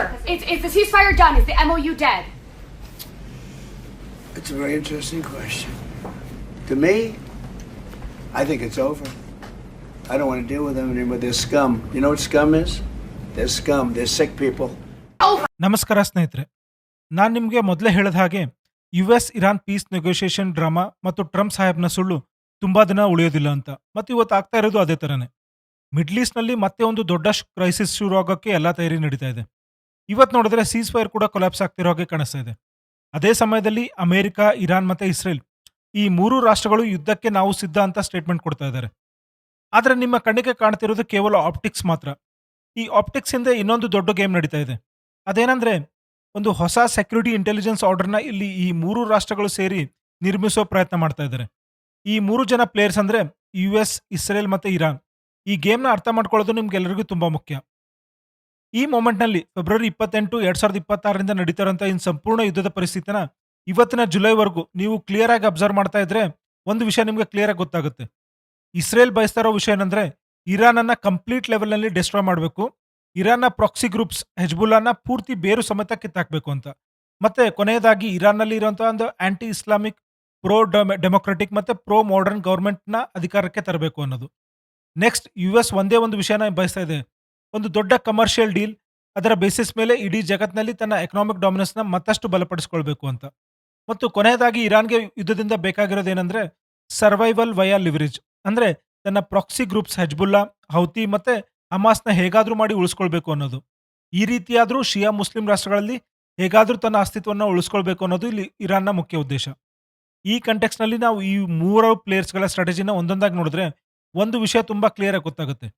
over? Is the ceasefire done? Is the MOU dead? It's a very interesting question. To me, I think it's over. I don't want to deal with them anymore. They're scum. You know what scum is? They're scum. They're sick people. Over. ನಮಸ್ಕಾರ ಸ್ನೇಹಿತರೆ, ನಾನು ನಿಮಗೆ ಮೊದಲೇ ಹೇಳಿದ ಹಾಗೆ US Iran peace negotiation drama ಮತ್ತು Trump ಸಾಹೇಬ್ನ ಸುಳ್ಳು ತುಂಬಾ ದಿನ ಉಳಿಯೋದಿಲ್ಲ ಅಂತ. ಮತ್ತು ಇವತ್ತು ಆಗ್ತಾ ಇರೋದು ಅದೇ ಥರನೇ. ಮಿಡ್ಲ್ ಈಸ್ಟ್ನಲ್ಲಿ ಮತ್ತೆ ಒಂದು ದೊಡ್ಡ ಕ್ರೈಸಿಸ್ ಶುರು ಆಗೋಕ್ಕೆ ಎಲ್ಲ ತಯಾರಿ ನಡೀತಾ ಇದೆ. ಇವತ್ತು ನೋಡಿದ್ರೆ ಸೀಸ್ ಫೈರ್ ಕೂಡ ಕೊಲಾಪ್ಸ್ ಆಗ್ತಿರೋ ಹಾಗೆ ಕಾಣಿಸ್ತಾ ಇದೆ. ಅದೇ ಸಮಯದಲ್ಲಿ ಅಮೆರಿಕ, ಇರಾನ್ ಮತ್ತು ಇಸ್ರೇಲ್ ಈ ಮೂರು ರಾಷ್ಟ್ರಗಳು ಯುದ್ಧಕ್ಕೆ ನಾವು ಸಿದ್ಧ ಅಂತ ಸ್ಟೇಟ್ಮೆಂಟ್ ಕೊಡ್ತಾ ಇದ್ದಾರೆ. ಆದರೆ ನಿಮ್ಮ ಕಣ್ಣಿಗೆ ಕಾಣ್ತಿರೋದು ಕೇವಲ ಆಪ್ಟಿಕ್ಸ್ ಮಾತ್ರ. ಈ ಆಪ್ಟಿಕ್ಸ್ ಹಿಂದೆ ಇನ್ನೊಂದು ದೊಡ್ಡ ಗೇಮ್ ನಡೀತಾ ಇದೆ. ಅದೇನಂದ್ರೆ, ಒಂದು ಹೊಸ ಸೆಕ್ಯೂರಿಟಿ ಇಂಟೆಲಿಜೆನ್ಸ್ ಆರ್ಡರ್ನ ಇಲ್ಲಿ ಈ ಮೂರು ರಾಷ್ಟ್ರಗಳು ಸೇರಿ ನಿರ್ಮಿಸೋ ಪ್ರಯತ್ನ ಮಾಡ್ತಾ ಇದ್ದಾರೆ. ಈ ಮೂರು ಜನ ಪ್ಲೇಯರ್ಸ್ ಅಂದ್ರೆ US, ಇಸ್ರೇಲ್ ಮತ್ತು ಇರಾನ್. ಈ ಗೇಮ್ನ ಅರ್ಥ ಮಾಡ್ಕೊಳ್ಳೋದು ನಿಮ್ಗೆಲ್ಲರಿಗೂ ತುಂಬಾ ಮುಖ್ಯ. ಈ ಮೊಮೆಂಟ್ನಲ್ಲಿ ಫೆಬ್ರವರಿ 28, 2026ರಿಂದ ನಡೀತಾರಂತ ಈ ಸಂಪೂರ್ಣ ಯುದ್ಧದ ಪರಿಸ್ಥಿತಿನ ಇವತ್ತಿನ ಜುಲೈವರೆಗೂ ನೀವು ಕ್ಲಿಯರ್ ಆಗಿ ಅಬ್ಸರ್ವ್ ಮಾಡ್ತಾ ಇದ್ರೆ ಒಂದು ವಿಷಯ ನಿಮ್ಗೆ ಕ್ಲಿಯರ್ ಆಗಿ ಗೊತ್ತಾಗುತ್ತೆ. ಇಸ್ರೇಲ್ ಬಯಸ್ತಾ ಇರೋ ವಿಷಯ ಏನಂದ್ರೆ, ಇರಾನ್ ಅನ್ನ ಕಂಪ್ಲೀಟ್ ಲೆವೆಲ್ ನಲ್ಲಿ ಡಿಸ್ಟ್ರಾಯ್ ಮಾಡಬೇಕು, ಇರಾನ್ನ ಪ್ರಾಕ್ಸಿ ಗ್ರೂಪ್ಸ್ ಹೆಜ್ಬುಲ್ಲಾನ ಪೂರ್ತಿ ಬೇರು ಸಮೇತ ಕಿತ್ತಾಕ್ಬೇಕು ಅಂತ. ಮತ್ತೆ ಕೊನೆಯದಾಗಿ ಇರಾನ್ನಲ್ಲಿ ಇರುವಂತಹ ಒಂದು ಆಂಟಿ ಇಸ್ಲಾಮಿಕ್, ಪ್ರೋ ಡೆಮೊಕ್ರೆಟಿಕ್ ಮತ್ತೆ ಪ್ರೋ ಮಾಡರ್ನ್ ಗವರ್ಮೆಂಟ್ ನ ಅಧಿಕಾರಕ್ಕೆ ತರಬೇಕು ಅನ್ನೋದು. ನೆಕ್ಸ್ಟ್, US ಒಂದೇ ಒಂದು ವಿಷಯನ ಬಯಸ್ತಾ ಇದೆ, ಒಂದು ದೊಡ್ಡ ಕಮರ್ಷಿಯಲ್ ಡೀಲ್. ಅದರ ಬೇಸಿಸ್ ಮೇಲೆ ಇಡೀ ಜಗತ್ತಿನಲ್ಲಿ ತನ್ನ ಎಕನಾಮಿಕ್ ಡಾಮಿನೆನ್ಸ್ ನ ಮತ್ತಷ್ಟು ಬಲಪಡಿಸಿಕೊಳ್ಬೇಕು ಅಂತ. ಮತ್ತು ಕೊನೆಯದಾಗಿ ಇರಾನ್ಗೆ ಯುದ್ಧದಿಂದ ಬೇಕಾಗಿರೋದೇನೆಂದ್ರೆ ಸರ್ವೈವಲ್ ವಯಾ ಲಿವರೇಜ್. ಅಂದ್ರೆ ತನ್ನ ಪ್ರಾಕ್ಸಿ ಗ್ರೂಪ್ಸ್ ಹೆಜ್ಬುಲ್ಲಾ, ಹೌತಿ ಮತ್ತೆ ಹಮಾಸ್ನ ಹೇಗಾದ್ರೂ ಮಾಡಿ ಉಳಿಸ್ಕೊಳ್ಬೇಕು ಅನ್ನೋದು. ಈ ರೀತಿಯಾದ್ರೂ ಶಿಯಾ ಮುಸ್ಲಿಂ ರಾಷ್ಟ್ರಗಳಲ್ಲಿ ಹೇಗಾದ್ರೂ ತನ್ನ ಅಸ್ತಿತ್ವವನ್ನು ಉಳಿಸ್ಕೊಳ್ಬೇಕು ಅನ್ನೋದು ಇಲ್ಲಿ ಇರಾನ್ನ ಮುಖ್ಯ ಉದ್ದೇಶ. ಈ ಕಂಟೆಕ್ಸ್ ನಲ್ಲಿ ನಾವು ಈ ಮೂರು ಪ್ಲೇಯರ್ಸ್ಗಳ ಸ್ಟ್ರಾಟಜಿನ ಒಂದೊಂದಾಗಿ ನೋಡಿದ್ರೆ ಒಂದು ವಿಷಯ ತುಂಬಾ ಕ್ಲಿಯರ್ ಆಗಿ ಗೊತ್ತಾಗುತ್ತೆ.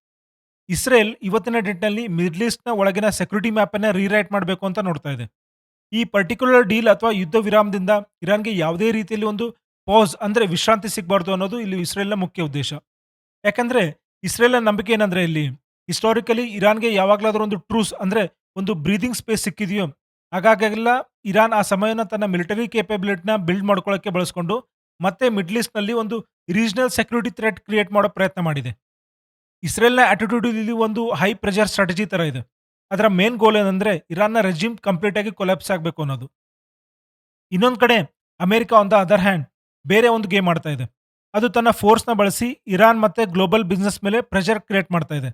ಇಸ್ರೇಲ್ ಇವತ್ತಿನ ಡೇಟ್ನಲ್ಲಿ ಮಿಡ್ಲ್ ಈಸ್ಟ್ನ ಒಳಗಿನ ಸೆಕ್ಯೂರಿಟಿ ಮ್ಯಾಪ್ ಅನ್ನ ರೀರೈಟ್ ಮಾಡಬೇಕು ಅಂತ ನೋಡ್ತಾ ಇದೆ. ಈ ಪರ್ಟಿಕ್ಯುಲರ್ ಡೀಲ್ ಅಥವಾ ಯುದ್ಧ ವಿರಾಮದಿಂದ ಇರಾನ್ಗೆ ಯಾವುದೇ ರೀತಿಯಲ್ಲಿ ಒಂದು ಪಾಸ್ ಅಂದ್ರೆ ವಿಶ್ರಾಂತಿ ಸಿಗಬಾರ್ದು ಅನ್ನೋದು ಇಲ್ಲಿ ಇಸ್ರೇಲ್ನ ಮುಖ್ಯ ಉದ್ದೇಶ. ಯಾಕಂದ್ರೆ ಇಸ್ರೇಲ್ನ ನಂಬಿಕೆ ಏನಂದ್ರೆ, ಇಲ್ಲಿ ಹಿಸ್ಟಾರಿಕಲಿ ಇರಾನ್ಗೆ ಯಾವಾಗಲಾದ್ರೂ ಒಂದು ಟ್ರೂಸ್ ಅಂದ್ರೆ ಒಂದು ಬ್ರೀದಿಂಗ್ ಸ್ಪೇಸ್ ಸಿಕ್ಕಿದೆಯೋ ಹಾಗಾಗೆಲ್ಲ ಇರಾನ್ ಆ ಸಮಯನ ತನ್ನ ಮಿಲಿಟರಿ ಕೇಪಬಿಲಿಟಿನ ಬಿಲ್ಡ್ ಮಾಡ್ಕೊಳ್ಳೋಕೆ ಬಳಸ್ಕೊಂಡು ಮತ್ತೆ ಮಿಡ್ಲ್ ಈಸ್ಟ್ ನಲ್ಲಿ ಒಂದು ರೀಜನಲ್ ಸೆಕ್ಯೂರಿಟಿ ಥ್ರೆಟ್ ಕ್ರಿಯೇಟ್ ಮಾಡೋ ಪ್ರಯತ್ನ ಮಾಡಿದೆ. ಇಸ್ರೇಲ್ನ ಆಟಿಟ್ಯೂಡ್ ಇಲ್ಲಿ ಒಂದು ಹೈ ಪ್ರೆಷರ್ ಸ್ಟ್ರಾಟಜಿ ತರ ಇದೆ. ಅದರ ಮೇನ್ ಗೋಲ್ ಏನಂದ್ರೆ ಇರಾನ್ನ ರೆಜಿಮ್ ಕಂಪ್ಲೀಟ್ ಆಗಿ ಕೊಲಾಪ್ಸ್ ಆಗಬೇಕು ಅನ್ನೋದು. ಇನ್ನೊಂದು ಕಡೆ America on the other hand ಬೇರೆ ಒಂದು ಗೇಮ್ ಮಾಡ್ತಾ ಇದೆ. ಅದು ತನ್ನ ಫೋರ್ಸ್ನ ಬಳಸಿ ಇರಾನ್ ಮತ್ತೆ ಗ್ಲೋಬಲ್ ಬಿಸ್ನೆಸ್ ಮೇಲೆ ಪ್ರೆಷರ್ ಕ್ರಿಯೇಟ್ ಮಾಡ್ತಾ ಇದೆ.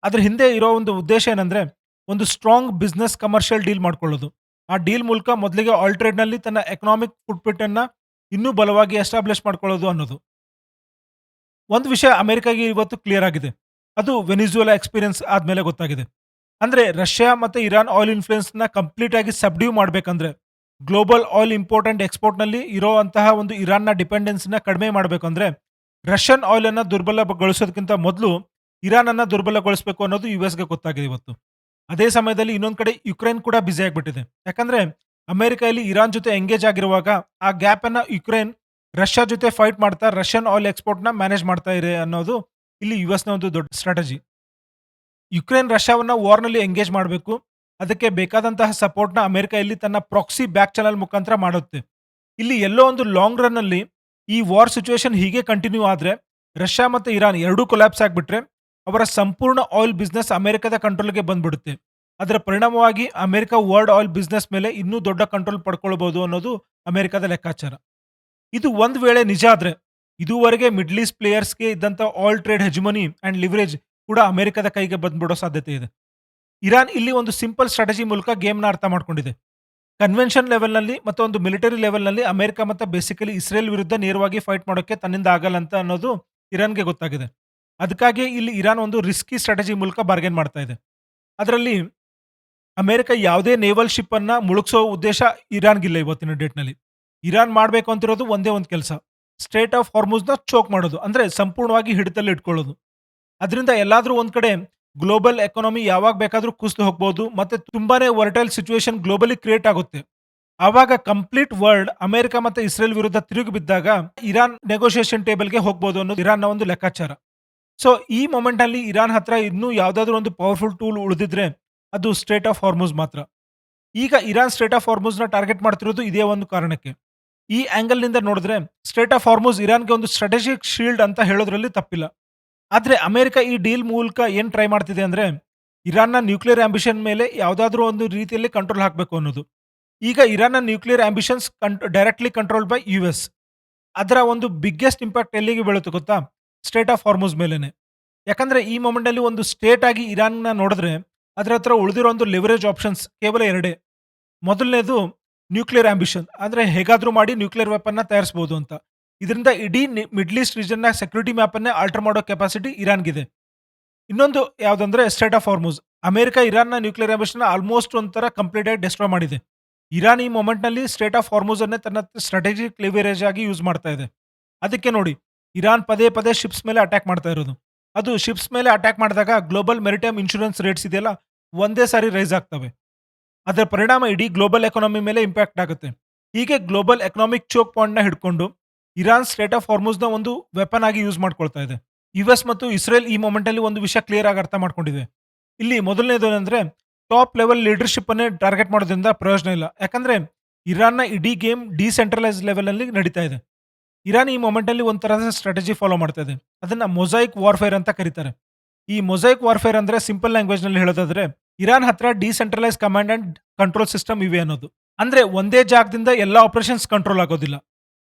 ಅದ್ರ ಹಿಂದೆ ಇರೋ ಒಂದು ಉದ್ದೇಶ ಏನಂದ್ರೆ, ಒಂದು ಸ್ಟ್ರಾಂಗ್ ಬಿಸ್ನೆಸ್ ಕಮರ್ಷಿಯಲ್ ಡೀಲ್ ಮಾಡ್ಕೊಳ್ಳೋದು. ಆ ಡೀಲ್ ಮೂಲಕ ಮೊದಲಿಗೆ ಆಲ್ ಟ್ರೇಡ್ ನಲ್ಲಿ ತನ್ನ ಎಕನಾಮಿಕ್ ಫುಟ್ಪ್ರಿಂಟ್ ಅನ್ನ ಇನ್ನೂ ಬಲವಾಗಿ ಎಸ್ಟಾಬ್ಲಿಷ್ ಮಾಡ್ಕೊಳ್ಳೋದು ಅನ್ನೋದು. ಒಂದು ವಿಷಯ ಅಮೆರಿಕಾಗೆ ಇವತ್ತು ಕ್ಲಿಯರ್ ಆಗಿದೆ, ಅದು ವೆನಿಜುವೆಲಾ ಎಕ್ಸ್ಪೀರಿಯನ್ಸ್ ಆದ್ಮೇಲೆ ಗೊತ್ತಾಗಿದೆ. ಅಂದ್ರೆ ರಷ್ಯಾ ಮತ್ತೆ ಇರಾನ್ ಆಯಿಲ್ ಇನ್ಫ್ಲೂಯೆನ್ಸ್ ನ ಕಂಪ್ಲೀಟ್ ಆಗಿ ಸಬ್ಡ್ಯೂ ಮಾಡ್ಬೇಕಂದ್ರೆ, global oil import and export ನಲ್ಲಿ ಇರುವಂತಹ ಒಂದು ಇರಾನ್ನ ಡಿಪೆಂಡೆನ್ಸ್ ನ ಕಡಿಮೆ ಮಾಡಬೇಕಂದ್ರೆ ರಷ್ಯನ್ ಆಯಿಲ್ ಅನ್ನ ದುರ್ಬಲಗೊಳಿಸೋದಕ್ಕಿಂತ ಮೊದಲು ಇರಾನ್ ಅನ್ನ ದುರ್ಬಲಗೊಳಿಸಬೇಕು ಅನ್ನೋದು US ಗೆ ಗೊತ್ತಾಗಿದೆ ಇವತ್ತು. ಅದೇ ಸಮಯದಲ್ಲಿ ಇನ್ನೊಂದು ಕಡೆ ಯುಕ್ರೇನ್ ಕೂಡ ಬ್ಯುಸಿ ಆಗಿಬಿಟ್ಟಿದೆ. ಯಾಕಂದ್ರೆ ಅಮೆರಿಕ ಇಲ್ಲಿ ಇರಾನ್ ಜೊತೆ ಎಂಗೇಜ್ ಆಗಿರುವಾಗ ಆ ಗ್ಯಾಪ್ ಅನ್ನ ಯುಕ್ರೇನ್ ರಷ್ಯಾ ಜೊತೆ ಫೈಟ್ ಮಾಡ್ತಾ ರಷ್ಯನ್ ಆಯಿಲ್ ಎಕ್ಸ್ಪೋರ್ಟ್ ನ ಮ್ಯಾನೇಜ್ ಮಾಡ್ತಾ ಇದೆ ಅನ್ನೋದು ಇಲ್ಲಿ US ನ ಒಂದು ದೊಡ್ಡ ಸ್ಟ್ರಾಟಜಿ. ಯುಕ್ರೇನ್ ರಷ್ಯಾವನ್ನ ವಾರ್ ನಲ್ಲಿ ಎಂಗೇಜ್ ಮಾಡಬೇಕು, ಅದಕ್ಕೆ ಬೇಕಾದಂತಹ ಸಪೋರ್ಟ್ ನ ಅಮೆರಿಕ ಇಲ್ಲಿ ತನ್ನ ಪ್ರಾಕ್ಸಿ ಬ್ಯಾಕ್ ಚಾನಲ್ ಮುಖಾಂತರ ಮಾಡುತ್ತೆ. ಇಲ್ಲಿ ಎಲ್ಲೋ ಒಂದು ಲಾಂಗ್ ರನ್ ಅಲ್ಲಿ ಈ ವಾರ್ ಸಿಚುವೇಶನ್ ಹೀಗೆ ಕಂಟಿನ್ಯೂ ಆದ್ರೆ ರಷ್ಯಾ ಮತ್ತೆ ಇರಾನ್ ಎರಡೂ ಕೊಲಾಪ್ಸ್ ಆಗ್ಬಿಟ್ರೆ ಅವರ ಸಂಪೂರ್ಣ ಆಯಿಲ್ ಬಿಸ್ನೆಸ್ ಅಮೆರಿಕದ ಕಂಟ್ರೋಲ್ಗೆ ಬಂದ್ಬಿಡುತ್ತೆ. ಅದರ ಪರಿಣಾಮವಾಗಿ ಅಮೆರಿಕ ವರ್ಲ್ಡ್ ಆಯಿಲ್ ಬಿಸ್ನೆಸ್ ಮೇಲೆ ಇನ್ನೂ ದೊಡ್ಡ ಕಂಟ್ರೋಲ್ ಪಡ್ಕೊಳ್ಬಹುದು ಅನ್ನೋದು ಅಮೆರಿಕದ ಲೆಕ್ಕಾಚಾರ. ಇದು ಒಂದ್ ವೇಳೆ ನಿಜ ಆದ್ರೆ ಇದುವರೆಗೆ ಮಿಡ್ಲ್ ಈಸ್ಟ್ ಪ್ಲೇಯರ್ಸ್ಗೆ ಇದ್ದಂತ ಆಯಿಲ್ ಟ್ರೇಡ್ ಹೆಜಮನಿ ಅಂಡ್ ಲಿವರೇಜ್ ಕೂಡ ಅಮೆರಿಕದ ಕೈಗೆ ಬಂದ್ಬಿಡೋ ಸಾಧ್ಯತೆ ಇದೆ. ಇರಾನ್ ಇಲ್ಲಿ ಒಂದು ಸಿಂಪಲ್ ಸ್ಟ್ರಾಟಜಿ ಮೂಲಕ ಗೇಮ್ನ ಅರ್ಥ ಮಾಡ್ಕೊಂಡಿದೆ. ಕನ್ವೆನ್ಷನ್ ಲೆವೆಲ್ನಲ್ಲಿ ಮತ್ತು ಒಂದು ಮಿಲಿಟರಿ ಲೆವೆಲ್ನಲ್ಲಿ ಅಮೆರಿಕ ಮತ್ತು ಬೇಸಿಕಲಿ ಇಸ್ರೇಲ್ ವಿರುದ್ಧ ನೇರವಾಗಿ ಫೈಟ್ ಮಾಡೋಕ್ಕೆ ತನ್ನಿಂದ ಆಗಲ್ಲ ಅಂತ ಅನ್ನೋದು ಇರಾನ್ಗೆ ಗೊತ್ತಾಗಿದೆ. ಅದಕ್ಕಾಗಿ ಇಲ್ಲಿ ಇರಾನ್ ಒಂದು ರಿಸ್ಕಿ ಸ್ಟ್ರಾಟಜಿ ಮೂಲಕ ಬಾರ್ಗೇನ್ ಮಾಡ್ತಾ ಇದೆ. ಅದರಲ್ಲಿ ಅಮೆರಿಕ ಯಾವುದೇ ನೇವಲ್ ಶಿಪ್ ಅನ್ನ ಮುಳುಗಿಸೋ ಉದ್ದೇಶ ಇರಾನ್ಗಿಲ್ಲ. ಇವತ್ತಿನ ಡೇಟ್ನಲ್ಲಿ ಇರಾನ್ ಮಾಡಬೇಕು ಅಂತಿರೋದು ಒಂದೇ ಒಂದು ಕೆಲಸ, ಸ್ಟ್ರೇಟ್ ಆಫ್ ಹಾರ್ಮುಜ್ನ ಚೋಕ್ ಮಾಡೋದು, ಅಂದ್ರೆ ಸಂಪೂರ್ಣವಾಗಿ ಹಿಡಿತಲ್ಲಿ ಇಟ್ಕೊಳ್ಳೋದು. ಅದರಿಂದ ಎಲ್ಲಾದ್ರೂ ಒಂದ್ ಕಡೆ ಗ್ಲೋಬಲ್ ಎಕಾನಮಿ ಯಾವಾಗ ಬೇಕಾದ್ರೂ ಕುಸಿದು ಹೋಗ್ಬೋದು ಮತ್ತೆ ತುಂಬಾನೇ ವರ್ಟೈಲ್ ಸಿಚುವೇಶನ್ ಗ್ಲೋಬಲಿ ಕ್ರಿಯೇಟ್ ಆಗುತ್ತೆ. ಆವಾಗ ಕಂಪ್ಲೀಟ್ ವರ್ಲ್ಡ್ ಅಮೆರಿಕ ಮತ್ತೆ ಇಸ್ರೇಲ್ ವಿರುದ್ಧ ತಿರುಗಿ ಬಿದ್ದಾಗ ಇರಾನ್ ನೆಗೋಷಿಯೇಷನ್ ಟೇಬಲ್ಗೆ ಹೋಗ್ಬೋದು ಅನ್ನೋದು ಇರಾನ್ನ ಒಂದು ಲೆಕ್ಕಾಚಾರ. ಸೊ ಈ ಮೊಮೆಂಟ್ ಅಲ್ಲಿ ಇರಾನ್ ಹತ್ರ ಇನ್ನೂ ಯಾವ್ದಾದ್ರು ಒಂದು ಪವರ್ಫುಲ್ ಟೂಲ್ ಉಳಿದಿದ್ರೆ ಅದು ಸ್ಟ್ರೇಟ್ ಆಫ್ ಹಾರ್ಮುಜ್ ಮಾತ್ರ. ಈಗ ಇರಾನ್ ಸ್ಟ್ರೇಟ್ ಆಫ್ ಹಾರ್ಮುಜ್ ನ ಟಾರ್ಗೆಟ್ ಮಾಡ್ತಿರೋದು ಇದೇ ಒಂದು ಕಾರಣಕ್ಕೆ. ಈ ಆಂಗಲ್ ನಿಂದ ನೋಡಿದ್ರೆ ಸ್ಟ್ರೇಟ್ ಆಫ್ ಹಾರ್ಮುಜ್ ಇರಾನ್ಗೆ ಒಂದು ಸ್ಟ್ರಾಟಜಿಕ್ ಶೀಲ್ಡ್ ಅಂತ ಹೇಳೋದ್ರಲ್ಲಿ ತಪ್ಪಿಲ್ಲ. ಆದ್ರೆ ಅಮೆರಿಕ ಈ ಡೀಲ್ ಮೂಲಕ ಏನ್ ಟ್ರೈ ಮಾಡ್ತಿದೆ ಅಂದ್ರೆ, ಇರಾನ್ನ ನ್ಯೂಕ್ಲಿಯರ್ ಆಂಬಿಷನ್ ಮೇಲೆ ಯಾವುದಾದ್ರೂ ಒಂದು ರೀತಿಯಲ್ಲಿ ಕಂಟ್ರೋಲ್ ಹಾಕಬೇಕು ಅನ್ನೋದು. ಈಗ ಇರಾನ್ನ nuclear ambitions directly controlled by US. ಅದರ ಒಂದು ಬಿಗ್ಗೆಸ್ಟ್ ಇಂಪ್ಯಾಕ್ಟ್ ಎಲ್ಲಿಗೆ ಬೀಳುತ್ತೆ ಗೊತ್ತಾ? ಸ್ಟೇಟ್ ಆಫ್ ಹಾರ್ಮುಜ್ ಮೇಲೇನೆ. ಯಾಕಂದ್ರೆ ಈ ಮೊಮೆಂಟಲ್ಲಿ ಒಂದು ಸ್ಟೇಟ್ ಆಗಿ ಇರಾನ್ನ ನೋಡಿದ್ರೆ ಅದರ ಹತ್ರ ಉಳಿದಿರೋ ಒಂದು ಲೆವರೇಜ್ ಆಪ್ಷನ್ಸ್ ಕೇವಲ ಎರಡೇ. ಮೊದಲನೇದು ನ್ಯೂಕ್ಲಿಯರ್ ಆಂಬಿಷನ್, ಅಂದ್ರೆ ಹೇಗಾದ್ರೂ ಮಾಡಿ ನ್ಯೂಕ್ಲಿಯರ್ ವೆಪನ್ನ ತಯಾರಿಸಬಹುದು ಅಂತ. ಇದರಿಂದ ಇಡೀ ಮಿಡ್ಲ್ ಈಸ್ಟ್ ರೀಜನ್ನ ಸೆಕ್ಯೂರಿಟಿ ಮ್ಯಾಪನ್ನೇ ಆಲ್ಟರ್ ಮಾಡೋ ಕೆಪಾಸಿಟಿ ಇರಾನ್ಗಿದೆ. ಇನ್ನೊಂದು ಯಾವುದಂದ್ರೆ ಸ್ಟೇಟ್ ಆಫ್ ಹಾರ್ಮುಜ್. ಅಮೆರಿಕ ಇರಾನ್ನ ನ್ಯೂಕ್ಲಿಯರ್ ಆಂಬಿಷನ್ ಆಲ್ಮೋಸ್ಟ್ ಒಂಥರ ಕಂಪ್ಲೀಟ್ ಆಗಿ ಡೆಸ್ಟ್ರಾಯ್ ಮಾಡಿದೆ. ಇರಾನ್ ಈ ಮೊಮೆಂಟ್ನಲ್ಲಿ ಸ್ಟೇಟ್ ಆಫ್ ಹಾರ್ಮುಜ್ ಅನ್ನೇ ತನ್ನ ಸ್ಟ್ರಾಟಜಿಕ್ ಲಿವರೇಜ್ ಆಗಿ ಯೂಸ್ ಮಾಡ್ತಾ ಇದೆ. ಅದಕ್ಕೆ ನೋಡಿ ಇರಾನ್ ಪದೇ ಪದೇ ಶಿಪ್ಸ್ ಮೇಲೆ ಅಟ್ಯಾಕ್ ಮಾಡ್ತಾ ಇರೋದು. ಅದು ಶಿಪ್ಸ್ ಮೇಲೆ ಅಟ್ಯಾಕ್ ಮಾಡಿದಾಗ ಗ್ಲೋಬಲ್ ಮೆರಿಟೈಮ್ ಇನ್ಶೂರೆನ್ಸ್ ರೇಟ್ಸ್ ಇದೆಯಲ್ಲ ಒಂದೇ ಸಾರಿ ರೈಸ್ ಆಗ್ತವೆ. ಅದರ ಪರಿಣಾಮ ಇಡೀ ಗ್ಲೋಬಲ್ ಎಕಾನಮಿ ಮೇಲೆ ಇಂಪ್ಯಾಕ್ಟ್ ಆಗುತ್ತೆ. ಹೀಗೆ ಗ್ಲೋಬಲ್ ಎಕನಾಮಿಕ್ ಚೋಕ್ ಪಾಯಿಂಟ್ನ ಹಿಡ್ಕೊಂಡು ಇರಾನ್ ಸ್ಟೇಟ್ ಆಫ್ ಹಾರ್ಮುಜ್ನ ಒಂದು ವೆಪನ್ ಆಗಿ ಯೂಸ್ ಮಾಡ್ಕೊಳ್ತಾ ಇದೆ. ಯುಎಸ್ ಮತ್ತು ಇಸ್ರೇಲ್ ಈ ಮೊಮೆಂಟಲ್ಲಿ ಒಂದು ವಿಷಯ ಕ್ಲಿಯರ್ ಆಗಿ ಅರ್ಥ ಮಾಡ್ಕೊಂಡಿದೆ. ಇಲ್ಲಿ ಮೊದಲನೇದು ಏನಂದ್ರೆ ಟಾಪ್ ಲೆವೆಲ್ ಲೀಡರ್ಶಿಪ್ ಅನ್ನೇ ಟಾರ್ಗೆಟ್ ಮಾಡೋದ್ರಿಂದ ಪ್ರಯೋಜನ ಇಲ್ಲ. ಯಾಕಂದ್ರೆ ಇರಾನ್ನ ಇಡೀ ಗೇಮ್ ಡಿಸೆಂಟ್ರಲೈಸ್ ಲೆವೆಲ್ ಅಲ್ಲಿ ನಡೀತಾ ಇದೆ. ಇರಾನ್ ಈ ಮೊಮೆಂಟಲ್ಲಿ ಒಂಥರದ ಸ್ಟ್ರಾಟಜಿ ಫಾಲೋ ಮಾಡ್ತಾ ಇದೆ. ಅದನ್ನ ಮೊಸೈಕ್ ವಾರ್ಫೇರ್ ಅಂತ ಕರೀತಾರೆ. ಈ ಮೊಸೈಕ್ ವಾರ್ಫೇರ್ ಅಂದ್ರೆ ಸಿಂಪಲ್ ಲ್ಯಾಂಗ್ವೇಜ್ ನಲ್ಲಿ ಹೇಳೋದಾದ್ರೆ ಇರಾನ್ ಹತ್ರ decentralise command and control system ಇವೆ ಅನ್ನೋದು. ಅಂದ್ರೆ ಒಂದೇ ಜಾಗದಿಂದ ಎಲ್ಲ ಆಪರೇಷನ್ಸ್ ಕಂಟ್ರೋಲ್ ಆಗೋದಿಲ್ಲ.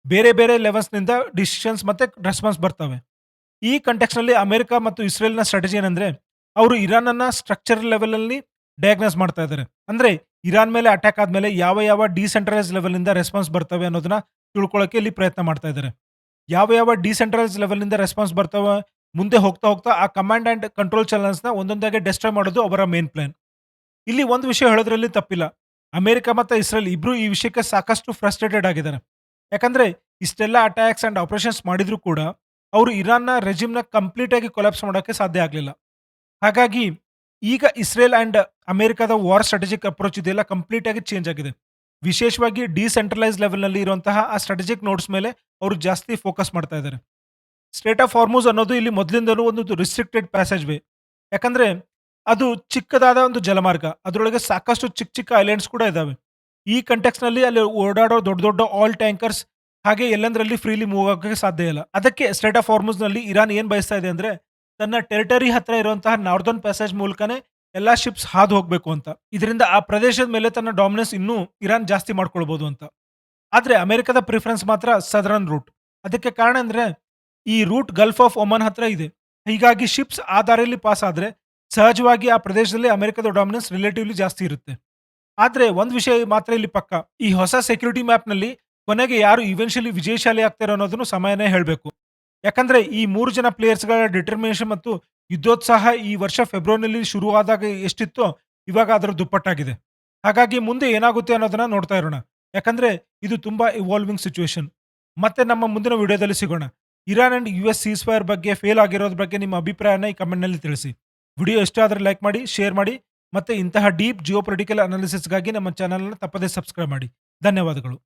ಬೇರೆ ಬೇರೆ ಲೆವೆಲ್ಸ್ ನಿಂದ ಡಿಸಿಷನ್ಸ್ ಮತ್ತೆ ರೆಸ್ಪಾನ್ಸ್ ಬರ್ತವೆ. ಈ ಕಂಟೆಕ್ಸ್ ನಲ್ಲಿ ಅಮೆರಿಕ ಮತ್ತು ಇಸ್ರೇಲ್ನ ಸ್ಟ್ರಾಟಜಿ ಏನಂದ್ರೆ ಅವರು ಇರಾನ್ ಅನ್ನ ಸ್ಟ್ರಕ್ಚರಲ್ ಲೆವೆಲ್ ಅಲ್ಲಿ ಡಯಾಗ್ನೋಸ್ ಮಾಡ್ತಾ ಇದ್ದಾರೆ. ಅಂದ್ರೆ ಇರಾನ್ ಮೇಲೆ ಅಟ್ಯಾಕ್ ಆದ್ಮೇಲೆ ಯಾವ ಯಾವ ಡಿಸೆಂಟ್ರಲೈಸ್ ಲೆವೆಲ್ ನಿಂದ ರೆಸ್ಪಾನ್ಸ್ ಬರ್ತವೆ ಅನ್ನೋದನ್ನ ತಿಳ್ಕೊಳ್ಳೋಕೆ ಇಲ್ಲಿ ಪ್ರಯತ್ನ ಮಾಡ್ತಾ ಇದ್ದಾರೆ. ಯಾವ ಯಾವ ಡಿಸೆಂಟ್ರಲೈಸ್ ಲೆವೆಲ್ ನಿಂದ ರೆಸ್ಪಾನ್ಸ್ ಬರ್ತವೆ ಮುಂದೆ ಹೋಗ್ತಾ ಹೋಗ್ತಾ ಆ ಕಮಾಂಡ್ ಅಂಡ್ ಕಂಟ್ರೋಲ್ ಚಾನಲ್ಸ್ ನ ಒಂದೊಂದಾಗಿ ಡೆಸ್ಟ್ರಾಯ್ ಮಾಡೋದು ಅವರ ಮೇನ್ ಪ್ಲಾನ್. ಇಲ್ಲಿ ಒಂದು ವಿಷಯ ಹೇಳೋದ್ರಲ್ಲಿ ತಪ್ಪಿಲ್ಲ. ಅಮೆರಿಕ ಮತ್ತು ಇಸ್ರೇಲ್ ಇಬ್ರು ಈ ವಿಷಯಕ್ಕೆ ಸಾಕಷ್ಟು ಫ್ರಸ್ಟ್ರೇಟೆಡ್ ಆಗಿದ್ದಾರೆ. ಯಾಕಂದ್ರೆ ಇಷ್ಟೆಲ್ಲ ಅಟ್ಯಾಕ್ಸ್ ಅಂಡ್ ಆಪರೇಷನ್ಸ್ ಮಾಡಿದ್ರು ಕೂಡ ಅವರು ಇರಾನ್ನ ರೆಜಿಮ್ನ ಕಂಪ್ಲೀಟ್ ಆಗಿ ಕೊಲಾಪ್ಸ್ ಮಾಡೋಕ್ಕೆ ಸಾಧ್ಯ ಆಗಲಿಲ್ಲ. ಹಾಗಾಗಿ ಈಗ ಇಸ್ರೇಲ್ ಅಂಡ್ ಅಮೆರಿಕದ ವಾರ್ ಸ್ಟ್ರಾಟಜಿಕ್ ಅಪ್ರೋಚ್ ಇದೆಲ್ಲ ಕಂಪ್ಲೀಟ್ ಆಗಿ ಚೇಂಜ್ ಆಗಿದೆ. ವಿಶೇಷವಾಗಿ ಡಿಸೆಂಟ್ರಲೈಸ್ ಲೆವೆಲ್ನಲ್ಲಿ ಇರುವಂತಹ ಆ ಸ್ಟ್ರಾಟಜಿಕ್ ನೋಟ್ಸ್ ಮೇಲೆ ಅವರು ಜಾಸ್ತಿ ಫೋಕಸ್ ಮಾಡ್ತಾ ಇದ್ದಾರೆ. ಸ್ಟೇಟ್ ಆಫ್ ಹಾರ್ಮುಜ್ ಅನ್ನೋದು ಇಲ್ಲಿ ಮೊದಲಿಂದಲೂ ಒಂದು ರಿಸ್ಟ್ರಿಕ್ಟೆಡ್ ಪ್ಯಾಸೇಜ್ ವೇ. ಯಾಕಂದ್ರೆ ಅದು ಚಿಕ್ಕದಾದ ಒಂದು ಜಲಮಾರ್ಗ. ಅದರೊಳಗೆ ಸಾಕಷ್ಟು ಚಿಕ್ಕ ಚಿಕ್ಕ ಐಲ್ಯಾಂಡ್ಸ್ ಕೂಡ ಇದಾವೆ. ಈ ಕಂಟೆಕ್ಸ್ ನಲ್ಲಿ ಅಲ್ಲಿ ಓಡಾಡೋ ದೊಡ್ಡ ದೊಡ್ಡ ಆಲ್ ಟ್ಯಾಂಕರ್ಸ್ ಹಾಗೆ ಎಲ್ಲಂದ್ರಲ್ಲಿ ಫ್ರೀಲಿ ಮೂವ್ ಆಗೋಕ್ಕೆ ಸಾಧ್ಯ ಇಲ್ಲ. ಅದಕ್ಕೆ ಸ್ಟೇಟ್ ಆಫ್ ಹಾರ್ಮುಜ್ ನಲ್ಲಿ ಇರಾನ್ ಏನ್ ಬಯಸ್ತಾ ಇದೆ ಅಂದ್ರೆ ತನ್ನ ಟೆರಿಟರಿ ಹತ್ರ ಇರುವಂತಹ ನಾರ್ದರ್ನ್ ಪ್ಯಾಸೇಜ್ ಮೂಲಕನೇ ಎಲ್ಲಾ ಶಿಪ್ಸ್ ಹಾದು ಹೋಗ್ಬೇಕು ಅಂತ. ಇದರಿಂದ ಆ ಪ್ರದೇಶದ ಮೇಲೆ ತನ್ನ ಡಾಮಿನೆನ್ಸ್ ಇನ್ನೂ ಇರಾನ್ ಜಾಸ್ತಿ ಮಾಡ್ಕೊಳ್ಬಹುದು ಅಂತ. ಆದ್ರೆ ಅಮೆರಿಕದ ಪ್ರಿಫರೆನ್ಸ್ ಮಾತ್ರ ಸದರ್ನ್ ರೂಟ್. ಅದಕ್ಕೆ ಕಾರಣ ಅಂದ್ರೆ ಈ ರೂಟ್ ಗಲ್ಫ್ ಆಫ್ ಒಮನ್ ಹತ್ರ ಇದೆ. ಹೀಗಾಗಿ ಶಿಪ್ಸ್ ಆ ದಾರಿಯಲ್ಲಿ ಪಾಸ್ ಆದ್ರೆ ಸಹಜವಾಗಿ ಆ ಪ್ರದೇಶದಲ್ಲಿ ಅಮೆರಿಕದ ಡಾಮಿನೆನ್ಸ್ ರಿಲೇಟಿವ್ಲಿ ಜಾಸ್ತಿ ಇರುತ್ತೆ. ಆದ್ರೆ ಒಂದು ವಿಷಯ ಮಾತ್ರ ಇಲ್ಲಿ ಪಕ್ಕ, ಈ ಹೊಸ ಸೆಕ್ಯೂರಿಟಿ ಮ್ಯಾಪ್ ನಲ್ಲಿ ಕೊನೆಗೆ ಯಾರು ಇವೆನ್ಶಿಯಲಿ ವಿಜಯಶಾಲಿ ಆಗ್ತಾರೆ ಅನ್ನೋದನ್ನು ಸಮಯನೇ ಹೇಳಬೇಕು. ಯಾಕಂದ್ರೆ ಈ 3 ಜನ ಪ್ಲೇಯರ್ಸ್ಗಳ ಡಿಟರ್ಮಿನೇಷನ್ ಮತ್ತು ಯುದ್ಧೋತ್ಸಾಹ ಈ ವರ್ಷ ಫೆಬ್ರವರಿಯಲ್ಲಿ ಶುರುವಾದಾಗ ಎಷ್ಟಿತ್ತೋ ಇವಾಗ ಅದರ ದುಪ್ಪಟ್ಟಾಗಿದೆ. ಹಾಗಾಗಿ ಮುಂದೆ ಏನಾಗುತ್ತೆ ಅನ್ನೋದನ್ನ ನೋಡ್ತಾ ಇರೋಣ. ಯಾಕಂದ್ರೆ ಇದು ತುಂಬಾ ಇವಾಲ್ವಿಂಗ್ ಸಿಚುವೇಶನ್. ಮತ್ತೆ ನಮ್ಮ ಮುಂದಿನ ವಿಡಿಯೋದಲ್ಲಿ ಸಿಗೋಣ. Iran and US seize fire ಬಗ್ಗೆ ಫೇಲ್ ಆಗಿರೋದ್ರ ಬಗ್ಗೆ ನಿಮ್ಮ ಅಭಿಪ್ರಾಯನ ಈ ಕಮೆಂಟ್ ನಲ್ಲಿ ತಿಳಿಸಿ. ವಿಡಿಯೋ ಇಷ್ಟ ಆದರೆ ಲೈಕ್ ಮಾಡಿ, ಶೇರ್ ಮಾಡಿ, ಮತ್ತೆ ಇಂತಹ ಡೀಪ್ ಜಿಯೋ ಪೊಲಿಟಿಕಲ್ ಅನಾಲಿಸಿಸ್ಗಾಗಿ ನಮ್ಮ ಚಾನಲ್ನ ತಪ್ಪದೇ ಸಬ್ಸ್ಕ್ರೈಬ್ ಮಾಡಿ. ಧನ್ಯವಾದಗಳು.